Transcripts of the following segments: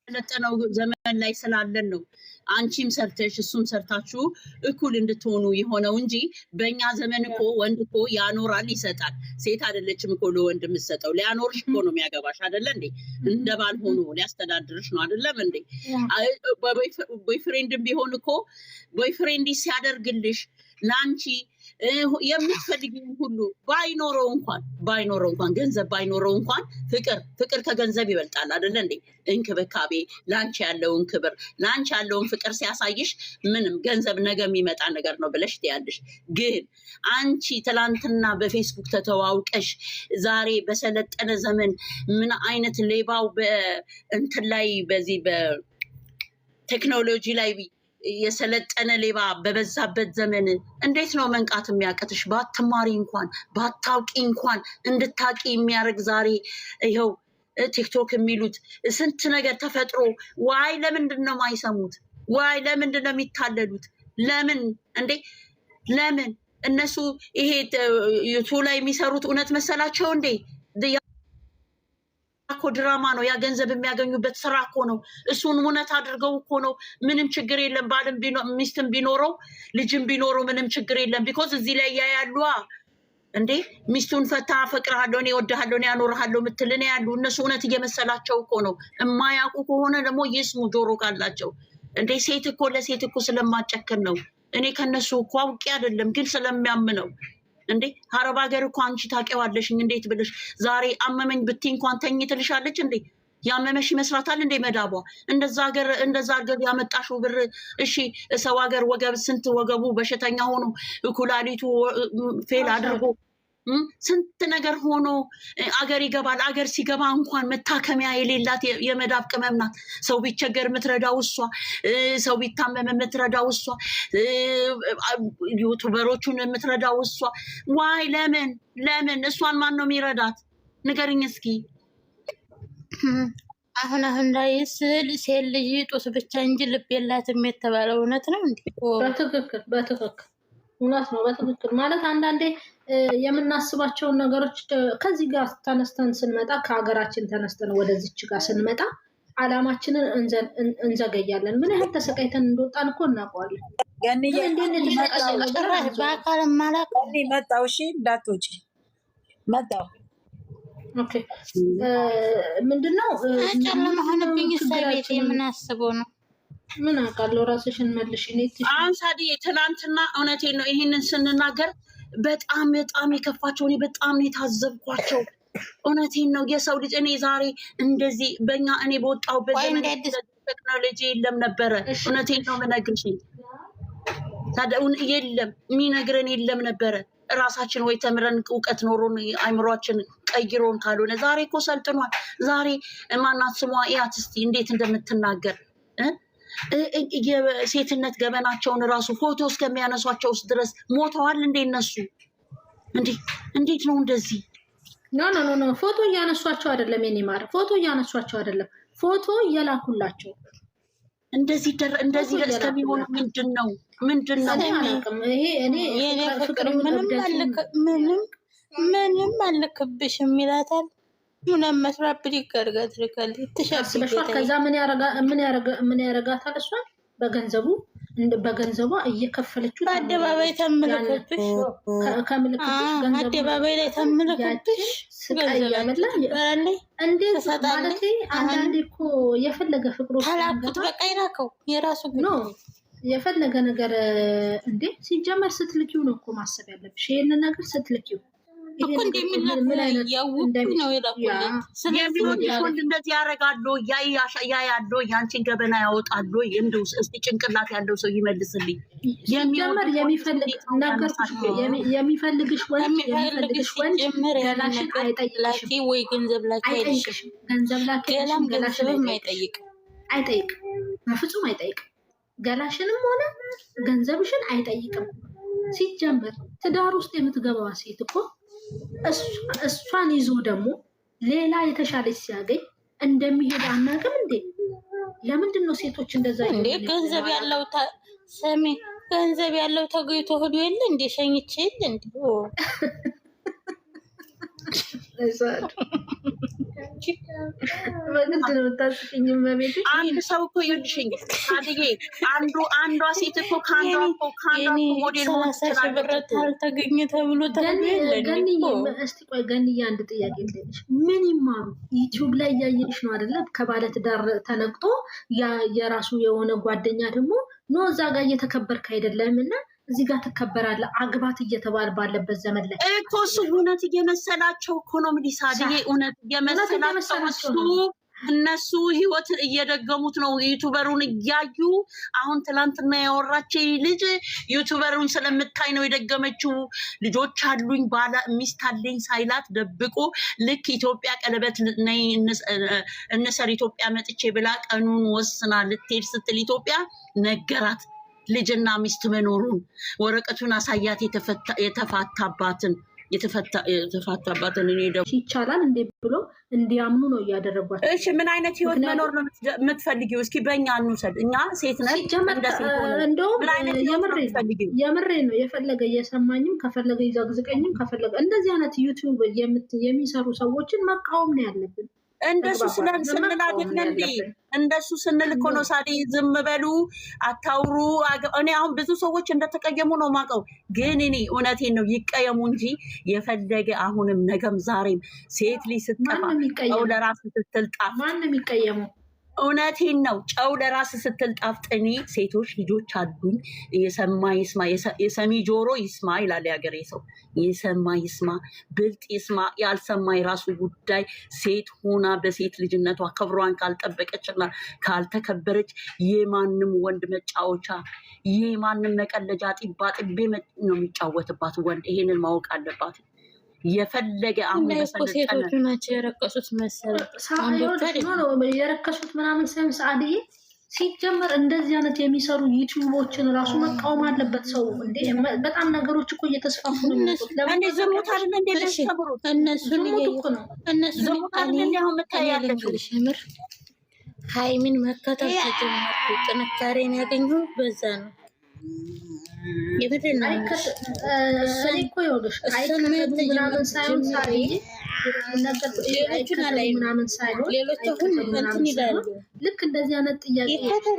ለጠነው ዘመን ላይ ስላለን ነው አንቺም ሰርተሽ እሱም ሰርታችሁ እኩል እንድትሆኑ የሆነው እንጂ በእኛ ዘመን እኮ ወንድ እኮ ያኖራል ይሰጣል። ሴት አይደለችም እኮ ለወንድ የምትሰጠው። ሊያኖርሽ እኮ ነው የሚያገባሽ አይደለ እንዴ? እንደ ባል ሆኖ ሊያስተዳድርሽ ነው አይደለም እንዴ? ቦይፍሬንድም ቢሆን እኮ ቦይፍሬንድ ሲያደርግልሽ ለአንቺ የምትፈልጊውን ሁሉ ባይኖረው እንኳን ገንዘብ ባይኖረው እንኳን ፍቅር ከገንዘብ ይበልጣል አይደለ እንዴ? እንክብካቤ፣ ላንቺ ያለውን ክብር፣ ላንቺ ያለውን ፍቅር ሲያሳይሽ ምንም ገንዘብ ነገ የሚመጣ ነገር ነው ብለሽ ትያለሽ። ግን አንቺ ትላንትና በፌስቡክ ተተዋውቀሽ ዛሬ በሰለጠነ ዘመን ምን አይነት ሌባው በእንትን ላይ በዚህ በቴክኖሎጂ ላይ የሰለጠነ ሌባ በበዛበት ዘመን እንዴት ነው መንቃት የሚያቀትሽ? ባትማሪ እንኳን ባታውቂ እንኳን እንድታቂ የሚያደርግ ዛሬ ይኸው ቲክቶክ የሚሉት ስንት ነገር ተፈጥሮ። ዋይ ለምንድን ነው የማይሰሙት? ዋይ ለምንድን ነው የሚታለሉት? ለምን እንዴ? ለምን እነሱ ይሄ ዩቱብ ላይ የሚሰሩት እውነት መሰላቸው እንዴ? እኮ ድራማ ነው። ያ ገንዘብ የሚያገኙበት ስራ እኮ ነው። እሱን እውነት አድርገው እኮ ነው። ምንም ችግር የለም። ባልም ሚስትም ቢኖረው ልጅም ቢኖረው ምንም ችግር የለም። ቢኮዝ እዚህ ላይ ያያሉ እንዴ ሚስቱን ፈታ አፈቅርሃለሁ፣ እኔ እወድሃለሁ፣ እኔ አኖርሃለሁ ምትል እኔ ያሉ እነሱ እውነት እየመሰላቸው እኮ ነው። የማያውቁ ከሆነ ደግሞ ይስሙ ጆሮ ካላቸው። እንዴ ሴት እኮ ለሴት እኮ ስለማጨክን ነው። እኔ ከነሱ እኮ አውቄ አይደለም ግን ስለሚያምነው እንዴ አረብ ሀገር እኮ አንቺ ታውቂዋለሽኝ። እንዴት ብለሽ ዛሬ አመመኝ ብትይ እንኳን ተኝ ትልሻለች እንዴ? ያመመሽ ይመስላታል እንዴ መዳቧ? እንደዛ ሀገር ያመጣሽው ብር እሺ፣ ሰው ሀገር ወገብ ስንት ወገቡ በሽተኛ ሆኖ ኩላሊቱ ፌል አድርጎ ስንት ነገር ሆኖ አገር ይገባል። አገር ሲገባ እንኳን መታከሚያ የሌላት የመዳብ ቅመም ናት። ሰው ቢቸገር የምትረዳው እሷ፣ ሰው ቢታመም የምትረዳው እሷ፣ ዩቱበሮቹን የምትረዳው እሷ። ዋይ ለምን እሷን ማን ነው የሚረዳት? ንገርኝ እስኪ። አሁን ላይ ሴት ልጅ ጡት ብቻ እንጂ ልብ የላትም የተባለው እውነት ነው እንዴ? በትክክል እውነት ነው። በትክክል ማለት አንዳንዴ የምናስባቸውን ነገሮች ከዚህ ጋር ተነስተን ስንመጣ ከሀገራችን ተነስተን ወደዚች ጋር ስንመጣ አላማችንን እንዘገያለን። ምን ያህል ተሰቃይተን እንደወጣን እኮ እናውቀዋለን። በአካል ማላቅ መጣው። እሺ እንዳትወጪ መጣው። ኦኬ ምንድነው ጨለማ ሆነብኝ። ቤት የምናስበው ነው። ምን አውቃለሁ። ራስሽን መልሽ። አሁን ሳዲዬ ትናንትና እውነቴን ነው ይሄንን ስንናገር በጣም የከፋቸው እኔ በጣም የታዘብኳቸው። እውነቴን ነው። የሰው ልጅ እኔ ዛሬ እንደዚህ በእኛ እኔ በወጣሁበት ዘመን ቴክኖሎጂ የለም ነበረ። እውነቴን ነው የምነግርሽ። ታዲያ የለም የሚነግረን የለም ነበረ። ራሳችን ወይ ተምረን እውቀት ኖሮን አይምሯችን ቀይሮን ካልሆነ ዛሬ እኮ ሰልጥኗል። ዛሬ ማናት ስሟ እያት እስኪ እንዴት እንደምትናገር የሴትነት ገበናቸውን ራሱ ፎቶ እስከሚያነሷቸው ድረስ ሞተዋል እንዴ እነሱ? እንዴት ነው እንደዚህ? ኖ ፎቶ እያነሷቸው አይደለም። የኔ ማር ፎቶ እያነሷቸው አይደለም፣ ፎቶ እየላኩላቸው እንደዚህ እስከሚሆኑ ምንድን ነው? ይሄ እኔ ፍቅር ምንም አልክብሽም ይላታል። ምንም መስራት ብድግ አድርጋ ትልካለች። ተሻሽለሻል። ከዛ ምን ያረጋታል? እሷን በገንዘቧ እየከፈለችው በአደባባይ ተምልክብሽ፣ አደባባይ ላይ ተምልክብሽ ስቃይ ያመላ እንዴት ማለት አንዳንዴ እኮ የፈለገ ፍቅሩ ታላቁት በቃ ይራከው የራሱ ነው። የፈለገ ነገር እንዴ ሲጀመር ስትልኪው ነው እኮ ማሰብ ያለብሽ። ይሄንን ነገር ስትልኪው እኮ እንደሚላክ ያውቁ ነው ይላኩልኝ። ወንድ እንደዚህ ያደርጋሉ፣ ያያሉ፣ ያንቺን ገበና ያወጣሉ። እንደው እስቲ ጭንቅላት ያለው ሰው ይመልስልኝ። የሚጀምር የሚፈልግሽ ወንድ ገላሽን አይጠይቅሽም ወይ ገንዘብ ላኪ አይጠይቅሽም። ገንዘብ ላኪ ገላሽንም አይጠይቅ፣ በፍጹም አይጠይቅ። ገላሽንም ሆነ ገንዘብሽን አይጠይቅም። ሲጀምር ትዳር ውስጥ የምትገባዋ ሴት እኮ እሷን ይዞ ደግሞ ሌላ የተሻለች ሲያገኝ እንደሚሄድ አናውቅም እንዴ? ለምንድን ነው ሴቶች እንደዛ እንዴ? ገንዘብ ያለው ተገይቶ ሄዶ የለ እንዴ? ሸኝቼ የለ እንዴ? በግድ ነው ታስቂኝ መቤት አንድ ሰው እኮ ይልሽኝ አድዬ አንዷ ሴት እኮ ካንዷ ሞዴል ሆነ ብረት አልተገኘ ተብሎ ገኒ እስቲ ቆይ ገኒ አንድ ጥያቄ ልልሽ ምን ይማሩ ዩቲዩብ ላይ እያየሽ ነው አይደለ ከባለ ትዳር ተነቅቶ የራሱ የሆነ ጓደኛ ደግሞ ነው እዛ ጋር እየተከበርክ አይደለምና እዚህ ጋር ተከበራለህ አግባት እየተባለ ባለበት ዘመን ላይ እኮ እሱ እውነት እየመሰላቸው ኢኮኖሚ ሳድዬ እውነት እየመሰላቸው እነሱ ህይወት እየደገሙት ነው ዩቲዩበሩን እያዩ አሁን ትላንትና ያወራችው ልጅ ዩቲዩበሩን ስለምታይ ነው የደገመችው ልጆች አሉኝ ባላ ሚስት አለኝ ሳይላት ደብቆ ልክ ኢትዮጵያ ቀለበት ነይ እንሰር ኢትዮጵያ መጥቼ ብላ ቀኑን ወስና ልትሄድ ስትል ኢትዮጵያ ነገራት ልጅና ሚስት መኖሩን ወረቀቱን አሳያት የተፋታባትን እኔ ደግሞ ይቻላል እንዴ ብሎ እንዲያምኑ ነው እያደረጓቸው። እሺ ምን አይነት ህይወት መኖር ነው የምትፈልጊው? እስኪ በእኛ እንውሰድ። እኛ ሴት ነን እንደውም የምሬ ነው የፈለገ እየሰማኝም ከፈለገ ይዘግዝቀኝም ከፈለገ እንደዚህ አይነት ዩቲዩብ የሚሰሩ ሰዎችን መቃወም ነው ያለብን። እንደሱ ስንላገኝ እንዴ እንደሱ ስንል እኮ ነው ሳዲ ዝም በሉ አታውሩ። እኔ አሁን ብዙ ሰዎች እንደተቀየሙ ነው ማቀው፣ ግን እኔ እውነቴን ነው ይቀየሙ እንጂ የፈለገ አሁንም ነገም ዛሬም ሴት ልጅ ስትጠፋ ጨው ለራስ ስትል ጣፍ ማንም ይቀየሙ። እውነቴን ነው ጨው ለራስ ስትል ጣፍጥኒ ሴቶች ልጆች አሉኝ የሰማ ይስማ የሰሚ ጆሮ ይስማ ይላል ያገሬ ሰው። የሰማ ይስማ ብልጥ ይስማ ያልሰማ የራሱ ጉዳይ። ሴት ሆና በሴት ልጅነቷ ክብሯን ካልጠበቀችና ካልተከበረች የማንም ወንድ መጫወቻ የማንም መቀለጃ ጢባ ጥቤ ነው የሚጫወትባት ወንድ። ይሄንን ማወቅ አለባት። የፈለገ አሁን ሴቶቹ ናቸው የረከሱት መሰለኝ። የረከሱት ምናምን ሳይሆን ሰዓድዬ ሲጀመር እንደዚህ አይነት የሚሰሩ ዩቲዩቦችን ራሱ መቃወም አለበት ሰው። እንዴ በጣም ነገሮች እኮ እየተስፋፉ ነው። ሀይሚን መከተል ተጀመርኩ። ጥንካሬን ያገኘው በዛ ነው። ልክ እንደዚህ አይነት ጥያቄ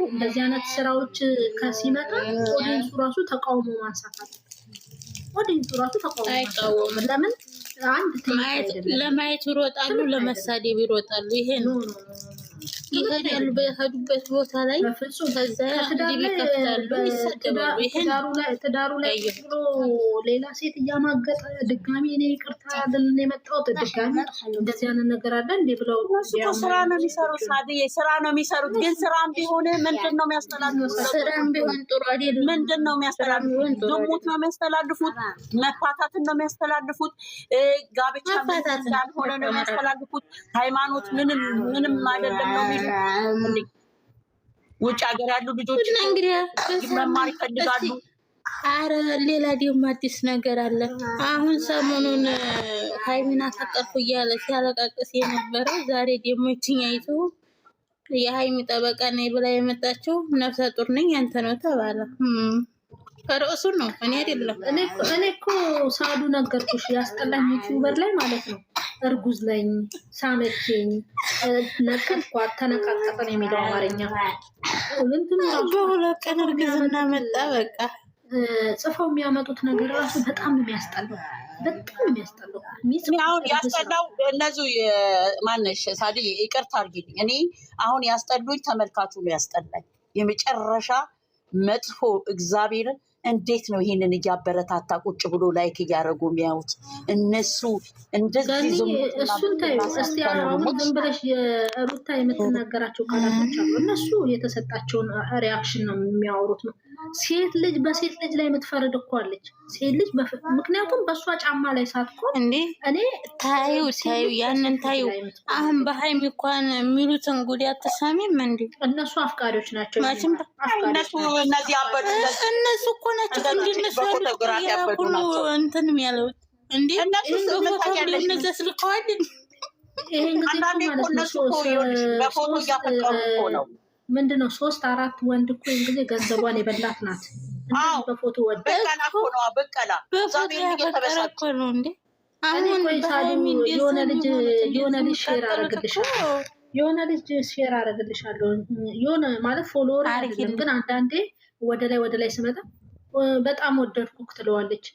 እንደዚህ አይነት ስራዎች ከሲመጣ ኦዲየንሱ ራሱ ተቃውሞ ማንሳት አለ። ኦዲየንሱ ራሱ ተቃውሞ ለምን አንድ ለማየት ይሮጣሉ፣ ለመሳደብ ይሮጣሉ። ይሄ ነው ይሄዳሉ በሄዱበት ቦታ ላይ ከዛ ትዳሩ ላይ ብሎ ሌላ ሴት እያማገጠ ድጋሚ እኔ ይቅርታ አይደለም የመጣሁት ድጋሚ እንደዚህ አይነት ነገር አለ እንዴ ብለው ስራ ነው የሚሰሩት። ሳድዬ ስራ ነው የሚሰሩት። ግን ስራም ቢሆን ምንድን ነው የሚያስተላልፉት? ስራም ቢሆን ጥሩ አይደለም። ምንድን ነው የሚያስተላልፉት? ዝሙት ነው የሚያስተላልፉት። መፋታትን ነው የሚያስተላልፉት። ጋብቻ እንዳልሆነ ነው የሚያስተላልፉት። ሃይማኖት ምንም አይደለም ነው። ውጭ ሀገር ያሉ ልጆች እንግዲህ መማር ይፈልጋሉ። አረ ሌላ ደግሞ አዲስ ነገር አለ። አሁን ሰሞኑን ሀይሚን አፈቀርኩ እያለ ሲያለቃቅስ የነበረው ዛሬ ደግሞ ይችኛይቱ የሀይሚ ጠበቃ ነኝ ብላ የመጣችው ነፍሰ ጡር ነኝ ያንተ ነው ተባለ። ርዕሱ ነው እኔ አይደለም። እኔ እኮ ሳዱ ነገርኩሽ ያስጠላኝ ዩቲዩበር ላይ ማለት ነው። እርጉዝ ነኝ ሳመችኝ ነቀልኳት ተነቃቀጠን የሚለው አማርኛ በሁለት ቀን እርግዝና መጣ። በቃ ጽፈው የሚያመጡት ነገር ራሱ በጣም የሚያስጠላው በጣም የሚያስጠላው። አሁን ያስጠላው እነዚህ ማነሽ ሳዲ ይቅርታ አድርጊልኝ። እኔ አሁን ያስጠሉኝ ተመልካቹ ነው ያስጠላኝ የመጨረሻ መጥፎ። እግዚአብሔርን እንዴት ነው ይሄንን እያበረታታ ቁጭ ብሎ ላይክ እያደረጉ የሚያዩት እነሱ? እንደዚህ እሱን ታዩ እስቲ። አሁን ዝም ብለሽ የሩታ የምትናገራቸው ቃላቶች አሉ። እነሱ የተሰጣቸውን ሪያክሽን ነው የሚያወሩት ነው። ሴት ልጅ በሴት ልጅ ላይ የምትፈርድ እኮ አለች። ሴት ልጅ ምክንያቱም በእሷ ጫማ ላይ ሳትቆም እንዴ ታዩ ያንን ታዩ። አሁን በሀይሚ እንኳን የሚሉትን ጉድ አትሰሚም እንዴ? እነሱ አፍቃሪዎች ናቸው። እነሱ እኮ ናቸው እንደነሱ ያሉ እንትን የሚያለው እንዴ እነዛ ስልከዋል። ይሄን ጊዜ ማለት ነው በፎቶ እያፈቀሩ እኮ ነው። ምንድነው 3-4 ወንድ እኮ ይሄን ጊዜ ገንዘቧን የበላት ናት። በፎቶ ወደ በቀላ እኮ ነው። በቀላ በፎቶ ያፈቀረ እኮ ነው እንዴ አሁን የሆነ ልጅ ሼር አደረግልሻለሁ። የሆነ ማለት ፎሎወር አይደለም ግን አንዳንዴ ወደ ላይ ስመጣ በጣም ወደድኩክ ትለዋለች።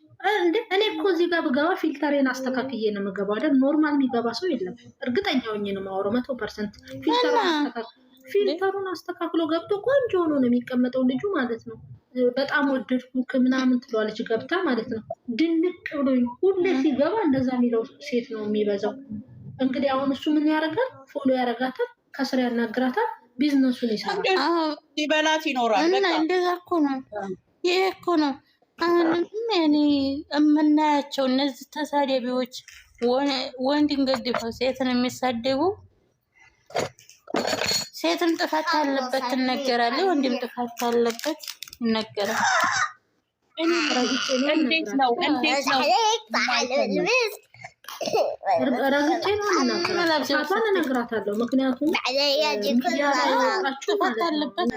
እኔ እኮ እዚህ ጋር ብገባ ፊልተሬን አስተካክዬ ነው የምገባው አይደል? ኖርማል የሚገባ ሰው የለም። እርግጠኛ ሆኜ ነው የማወራው 100%። ፊልተሩን አስተካክሎ ገብቶ ቆንጆ ሆኖ ነው የሚቀመጠው ልጁ ማለት ነው። በጣም ወደድኩክ ምናምን ትለዋለች ገብታ ማለት ነው። ድንቅ ብሎ ሁሌ ሲገባ እንደዛ የሚለው ሴት ነው የሚበዛው። እንግዲህ አሁን እሱ ምን ያደርጋል? ፎሎ ያደርጋታል፣ ከስር ያናግራታል፣ ቢዝነሱን ይሰራል፣ ይበላት ይኖራል። እና እንደዛ እኮ ነው። ይሄ እኮ ነው አሁንም እኔ የምናያቸው እነዚህ ተሳዳቢዎች ወንድን ገድፈው ሴትን የሚሳደቡ። ሴትም ጥፋት አለበት ትነገራለች፣ ወንድም ጥፋት አለበት ይነገራል። እንዴት ነው ረግጬ ነው ሳቷን እነግራታለሁ። ምክንያቱም ጥፋት አለበት።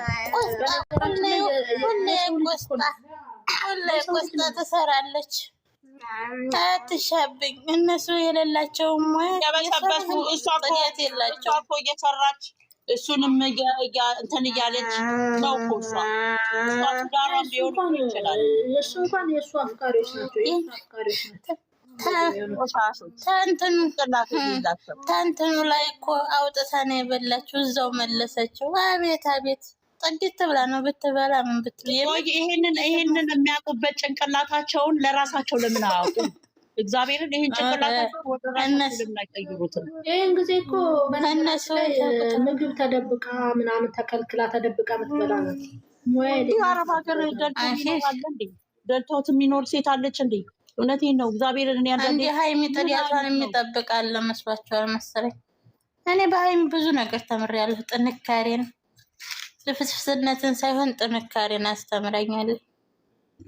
ሁሌ ቆስጣ ትሰራለች። አትሻብኝ። እነሱ የሌላቸውም ያበሰበሱ እሷ እኮ እየሰራች እሱንም እንትን እያለች ነው እኮ እሷ ዳራም ሊሆን ይችላል። እሱ እንኳን የእሱ አፍቃሪዎች ናቸው። ተንትኑ ላይ እኮ አውጥታ ነው የበላችው፣ እዛው መለሰችው። አቤት አቤት ጥግት ብላ ነው ብትበላ ምን ብትል። ይሄንን የሚያውቁበት ጭንቅላታቸውን ለራሳቸው ለምን አያውቁም? እግዚአብሔርን ይሄን ጭንቅላታቸውን ወደ ራሳቸው ለምን አይቀይሩትም? ይሄን ጊዜ እኮ በእነሱ ምግብ ተደብቃ ምናምን ተከልክላ ተደብቃ ምትበላ ነው። አረብ ሀገር ደልቶት የሚኖር ሴት አለች እንዴ? እውነቴን ነው እግዚአብሔርን እኔ አንዴ ሀይሚ ጥሪያቷን የሚጠብቃል መስሏቸዋል መሰለኝ። እኔ በሀይሚ ብዙ ነገር ተምሬያለሁ። ጥንካሬን ልፍስፍስነትን ሳይሆን ጥንካሬን አስተምረኛለች።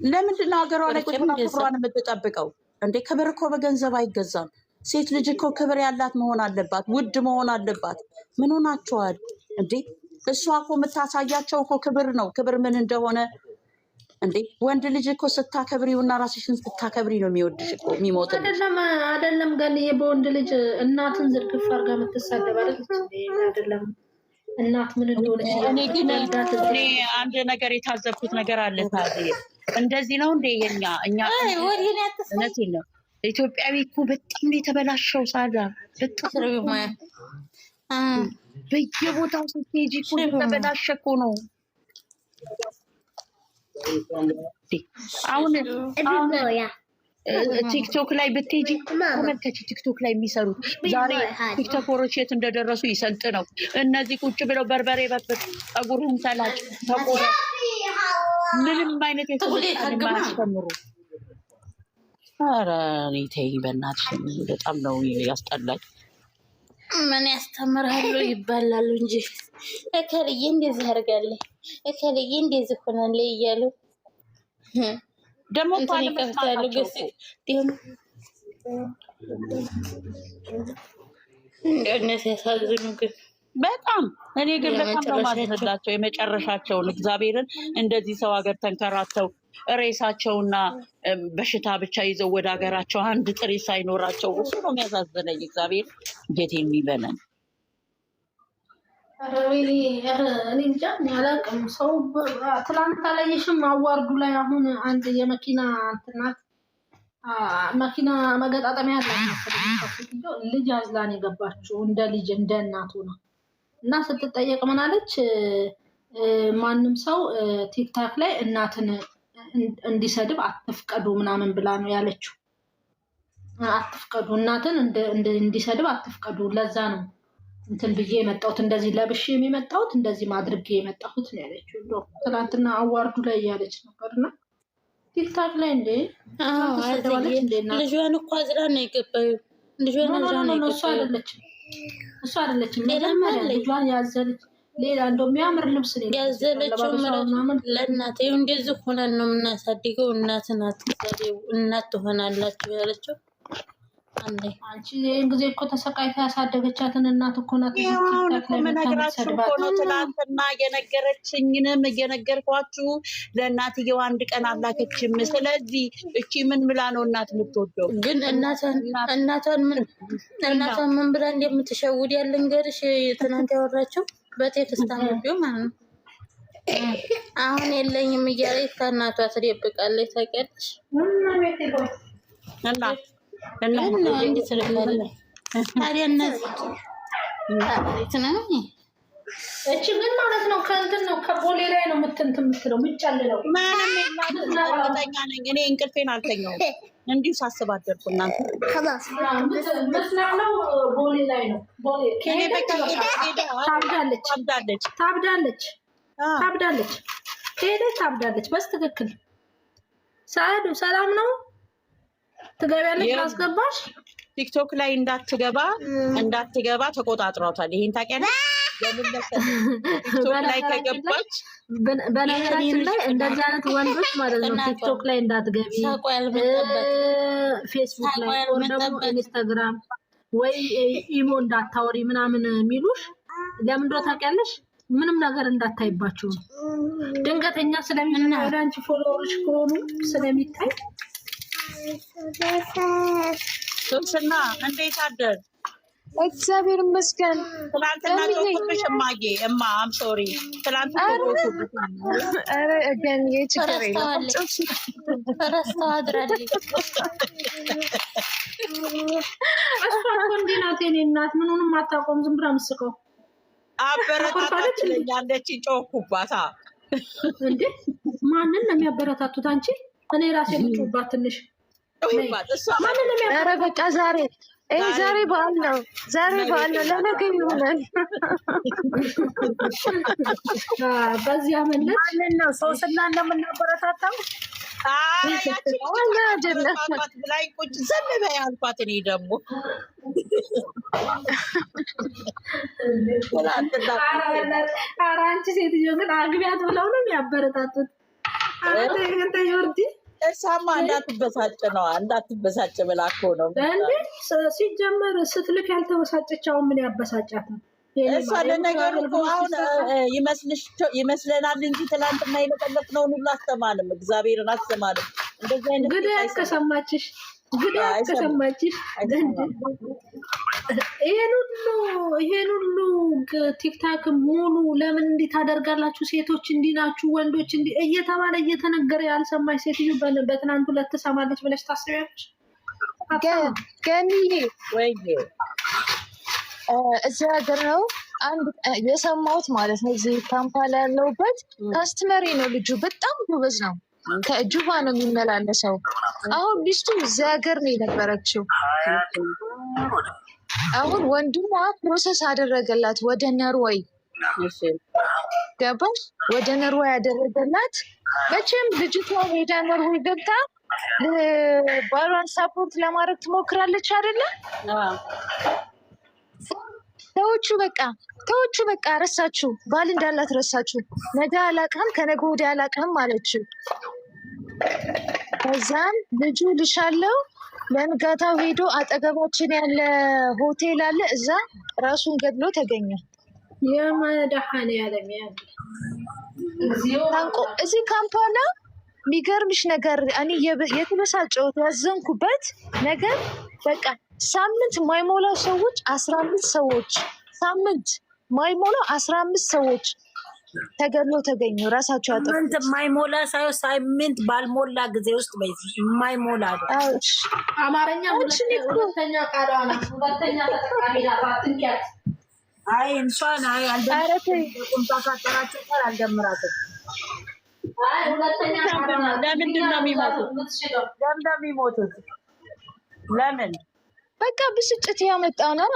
ለምንድን ነው ሀገሯ ላይ ቁጭ ብላ ክብሯን የምትጠብቀው እንዴ? ክብር እኮ በገንዘብ አይገዛም። ሴት ልጅ እኮ ክብር ያላት መሆን አለባት፣ ውድ መሆን አለባት። ምን ሆናችኋል እንዴ? እሷ እኮ የምታሳያቸው እኮ ክብር ነው። ክብር ምን እንደሆነ እንዴ? ወንድ ልጅ እኮ ስታከብሪው እና ራስሽን ስታከብሪ ነው የሚወድሽ እኮ የሚሞት አይደለም። ግን በወንድ ልጅ እናትን ዝርግፍ አድርጋ የምትሳደብ አይደለም። እናት ምን እንደሆነች እኔ አንድ ነገር የታዘብኩት ነገር አለ። እንደዚህ ነው እንዴ እኛ እውነቴን ነው ኢትዮጵያዊ እኮ በጣም የተበላሸው ሳዳ በጣም በየቦታው ስትሄጂ እኮ የተበላሸ እኮ ነው። አሁን ቲክቶክ ላይ ብትሄጂ ተመልከቺ። ቲክቶክ ላይ የሚሰሩት ዛሬ ቲክቶከሮች የት እንደደረሱ ይሰልጥ ነው። እነዚህ ቁጭ ብለው በርበሬ በብት ጸጉርህን ተላጭ ተቆረ ምንም አይነት የትምህርት ማያስተምሩ። ኧረ እኔ ተይኝ በእናትሽ፣ በጣም ነው ያስጠላኝ። ምን ያስተምራሉ ይባላሉ እንጂ እከልዬ እንደዚህ አድርጋለች፣ እከልዬ እንደዚህ ሆናለች እያሉ ደግሞ እንትን ይከፍታሉ። ገስ እንደነሱ ያሳዝኑ። ግን በጣም እኔ ግን በጣም ነው ማዝንላቸው የመጨረሻቸውን። እግዚአብሔርን እንደዚህ ሰው ሀገር ተንከራተው ሬሳቸውና በሽታ ብቻ ይዘው ወደ ሀገራቸው አንድ ጥሬ ሳይኖራቸው እሱ ነው የሚያሳዝነኝ። እግዚአብሔር ጌት የሚበለን እኔ እንጃ አላውቅም። ሰው ትላንት አላየሽም? አዋርዱ ላይ አሁን አንድ የመኪና እንትናት መኪና መገጣጠሚያ ያላት መሰለኝ ልጅ አዝላን የገባችው እንደ ልጅ እንደ እናቱ ነው። እና ስትጠየቅ ምን አለች? ማንም ሰው ቲክታክ ላይ እናትን እንዲሰድብ አትፍቀዱ ምናምን ብላ ነው ያለችው። አትፍቀዱ፣ እናትን እንዲሰድብ አትፍቀዱ። ለዛ ነው እንትን ብዬ የመጣሁት እንደዚህ ለብሼ የሚመጣሁት እንደዚህ ማድረግ የመጣሁት ነው ያለችው። ትናንትና አዋርዱ ላይ እያለች ነበርና ቲክታክ ላይ እንዴ ልጇን እኮ አዝራ ነው የገባዩ። ልጇን አዝራ ነው የገባዩ። እሱ አይደለችም ልጇን ያዘለች ሌላ እንደው የሚያምር ልብስ ነው ያዘለችው። ለእናቴ እንደዚህ ሆነን ነው የምናሳድገው። እናትን አትሳደቡ፣ እናት ትሆናላችሁ ያለችው አንቺ ጊዜ እኮ ተሰቃይታ ያሳደገቻትን እናት እኮ ናት። አሁን እኮ የምነግራችሁ እኮ ነው። ትናንትና እየነገረችኝንም እየነገርኳችሁ ለእናትየው አንድ ቀን አላከችም። ስለዚህ እቺ ምን ብላ ነው እናት የምትወደው? ግን እናቷን ምን ብላ እንደምትሸውድ ያለ እንገርሽ ትናንት ያወራችው በቴክስት አንብቤው ማለት ነው። አሁን የለኝም እያለች ከእናቷ ትደብቃለች። ታውቂያለሽ? እና እንዴት ትልካለች ታዲያ? እነዚህ እቺ ግን ማለት ነው ከእንትን ነው ከቦሌ ላይ ነው የምትለው የምትጨልለው። ምንም እርግጠኛ ነኝ እኔ እንቅልፌን አልተኛውም። እንዲሁ ሳስብ አደርኩ። እናንተ መስናለው ቦሌ ላይ ነው። ቦሌ ታብዳለች ሄደች ታብዳለች። በስትክክል ሰዓዱ ሰላም ነው። ትገቢያለሽ ማስገባሽ ቲክቶክ ላይ እንዳትገባ ተቆጣጥሯታል። ይሄን ታውቂያለሽ? ቲክቶክ ላይ ከገባች በነገራችን ላይ እንደዚህ አይነት ወንዶች ማለት ነው ቲክቶክ ላይ እንዳትገቢ፣ ፌስቡክ ላይ ወይ ደግሞ ኢንስታግራም ወይ ኢሞ እንዳታወሪ ምናምን የሚሉሽ ለምን እንደው ታውቂያለሽ? ምንም ነገር እንዳታይባቸው ድንገተኛ ስለሚሆን ወደ አንቺ ፎሎወርሽ ከሆኑ ስለሚታይ። ሶስና እንዴት አደር? እግዚአብሔር ይመስገን። ትናንትና ጮኩብሽ እማዬ። አም ሶሪ ትናንትና ጮኩብሽ። ኧረ እገን የችግር የለም ረስተው አድራለች። እሷ እኮ እንዲህ ናት የእኔ እናት። ምኑንም አታውቀውም። ዝም ብላ የምትስቀው አበረታታች ትለኛለች። ጮኩባታ እንዴ! ማንን ነው የሚያበረታቱት? አንቺ እኔ ራሴ ልጮባት ትንሽ ኧረ በቃ ዛሬ በዓል ነው። ለነገ ይሆናል። በዚህ አመለት ማንን ነው ሶስና እንደምናበረታታው ላይ ቁጭ ዝም በይ አልኳት። እኔ ደግሞ ኧረ አንቺ ሴትዮ ግን አግቢያት ብለው ነው የሚያበረታቱት። ዮርዲ እሷማ እንዳትበሳጭ ብላ እኮ ነው እንዴ። ሲጀመር ስትልክ ያልተበሳጨቻውን ምን ያበሳጫት ነው? እሷ ለነገሩ እኮ አሁን ይመስለናል እንጂ ትላንትና የለቀለቅነውን ሁሉ አስተማንም፣ እግዚአብሔርን አስተማንም። እንደዚህ አይነት ግዳ ያስከሰማችሽ ይሄን ሁሉ ቲክታክ ሙሉ ለምን እንዲህ ታደርጋላችሁ? ሴቶች እንዲህ ናችሁ፣ ወንዶች እንዲህ እየተባለ እየተነገረ ያልሰማች ሴትዮ በትናንት ሁለት ትሰማለች ብለሽ ታስቢያለሽ? ገኒዬ ወይ እዚህ ሀገር ነው አንድ የሰማሁት ማለት ነው። እዚህ ካምፓላ ያለሁበት ካስተመሪ ነው። ልጁ በጣም ጎበዝ ነው። ከጁባ ነው የሚመላለሰው። አሁን ሚስቱ እዚህ ሀገር ነው የነበረችው። አሁን ወንድሟ ፕሮሰስ አደረገላት ወደ ነርዌይ ገባሽ? ወደ ነርዌይ ያደረገላት። መቼም ልጅቷ ሄዳ ነርዌይ ገብታ ባሏን ሳፖርት ለማድረግ ትሞክራለች አይደለ? ተዎቹ በቃ ረሳችሁ። ባል እንዳላት ረሳችሁ። ነገ አላቅህም ከነገ ወዲያ አላቅህም አለችው። ከዛም ልጁ ልሻለው ለንጋታው ሄዶ አጠገባችን ያለ ሆቴል አለ፣ እዛ ራሱን ገድሎ ተገኘ። የመድኃኔዓለም ታንቆ እዚህ ካምፓላ። የሚገርምሽ ነገር እኔ የተበሳጨሁት ያዘንኩበት ነገር በቃ ሳምንት ማይሞላ ሰዎች 15 ሰዎች ሳምንት ማይሞላ 15 ሰዎች ተገድሎ ተገኙ። ራሳቸው ያጠፉት ሳምንት ማይሞላ ሳይሆን ሳምንት ባልሞላ ጊዜ ውስጥ ማይሞላ አማርኛ ሁለተኛ ቃል ናት። ሁለተኛ ተጠቃሚ ናት። አትንኪያት። አይ እንሷን አልደምራትም። ታቃጠራቸው ቃል አልደምራትም። አይ ሁለተኛ ቃል ናት። ለምንድን ነው የሚሞቱት? ለምን? በቃ ብስጭት ያመጣ ነው።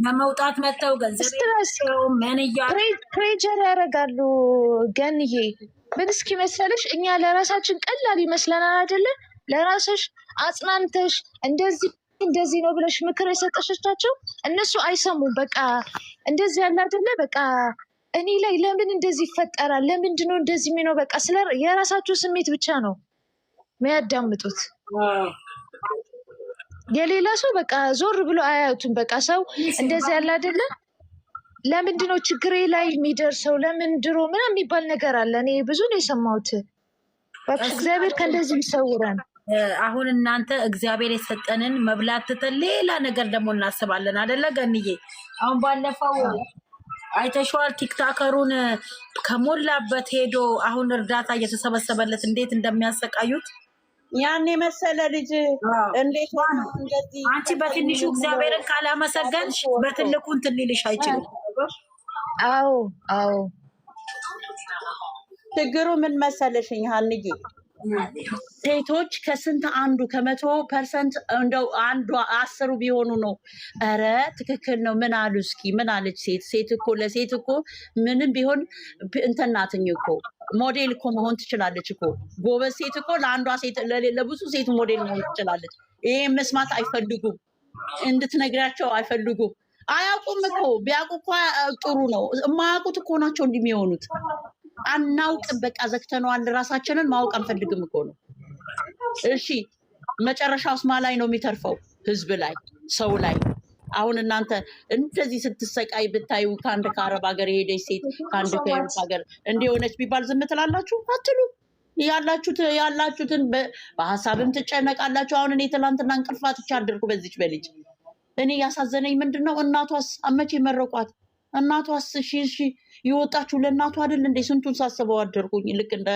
ለመውጣት መተው ገንዘብ ምን ፕሬጀር ያደርጋሉ። ገንዬ ምን እስኪ መሰለሽ፣ እኛ ለራሳችን ቀላል ይመስለናል አይደለ? ለራስሽ አጽናንተሽ እንደዚህ ነው ብለሽ ምክር የሰጠሻቸው እነሱ አይሰሙም። በቃ እንደዚህ ያለ አይደለ? በቃ እኔ ላይ ለምን እንደዚህ ይፈጠራል? ለምንድን ነው እንደዚህ የሚለው? በቃ የራሳቸው ስሜት ብቻ ነው የሚያዳምጡት። የሌላ ሰው በቃ ዞር ብሎ አያዩትም። በቃ ሰው እንደዚህ ያለ አይደለ? ለምንድነው ችግሬ ላይ የሚደርሰው? ለምን ድሮ ምናምን የሚባል ነገር አለ። እኔ ብዙ ነው የሰማሁት። እባክሽ እግዚአብሔር ከእንደዚህ ይሰውረን። አሁን እናንተ እግዚአብሔር የሰጠንን መብላት ትተን ሌላ ነገር ደግሞ እናስባለን አይደለ ገንዬ? አሁን ባለፈው አይተሽዋል ቲክታከሩን ከሞላበት ሄዶ አሁን እርዳታ እየተሰበሰበለት እንዴት እንደሚያሰቃዩት። ያን የመሰለ ልጅ እንዴት ሆነ እንደዚህ? አንቺ በትንሹ እግዚአብሔርን ካላመሰገንሽ በትልቁ እንትን ሊልሽ አይችልም። አዎ አዎ። ችግሩ ምን መሰለሽኝ ሀንዬ፣ ሴቶች ከስንት አንዱ ከ100% እንደው አንዱ 10 ቢሆኑ ነው። ኧረ ትክክል ነው። ምን አሉ እስኪ ምን አለች ሴት እኮ ለሴት እኮ ምንም ቢሆን እንትን ናትኝ እኮ ሞዴል እኮ መሆን ትችላለች እኮ። ጎበዝ ሴት እኮ ለአንዷ ሴት ለብዙ ሴት ሞዴል መሆን ትችላለች። ይሄ መስማት አይፈልጉም፣ እንድትነግራቸው አይፈልጉም። አያውቁም እኮ። ቢያውቁ እኮ ጥሩ ነው። የማያውቁት እኮ ናቸው እንደሚሆኑት። አናውቅም፣ በቃ ዘግተነዋል። ራሳችንን ማወቅ አንፈልግም እኮ ነው። እሺ መጨረሻውስ ማ ላይ ነው የሚተርፈው? ህዝብ ላይ፣ ሰው ላይ። አሁን እናንተ እንደዚህ ስትሰቃይ ብታዩ ከአንድ ከአረብ ሀገር የሄደች ሴት ከአንድ ከኤሮፓ ሀገር እንዲሆነች ቢባል ዝም ትላላችሁ? አትሉ። ያላችሁትን በሀሳብም ትጨነቃላችሁ። አሁን እኔ ትላንትና እንቅልፋት ብቻ አደርኩ በዚች በልጅ። እኔ ያሳዘነኝ ምንድን ነው እናቷስ መቼ መረቋት? እናቷስ እሺ የወጣችሁ ለእናቷ አይደል እንዴ? ስንቱን ሳስበው አደርኩኝ ልክ እንደ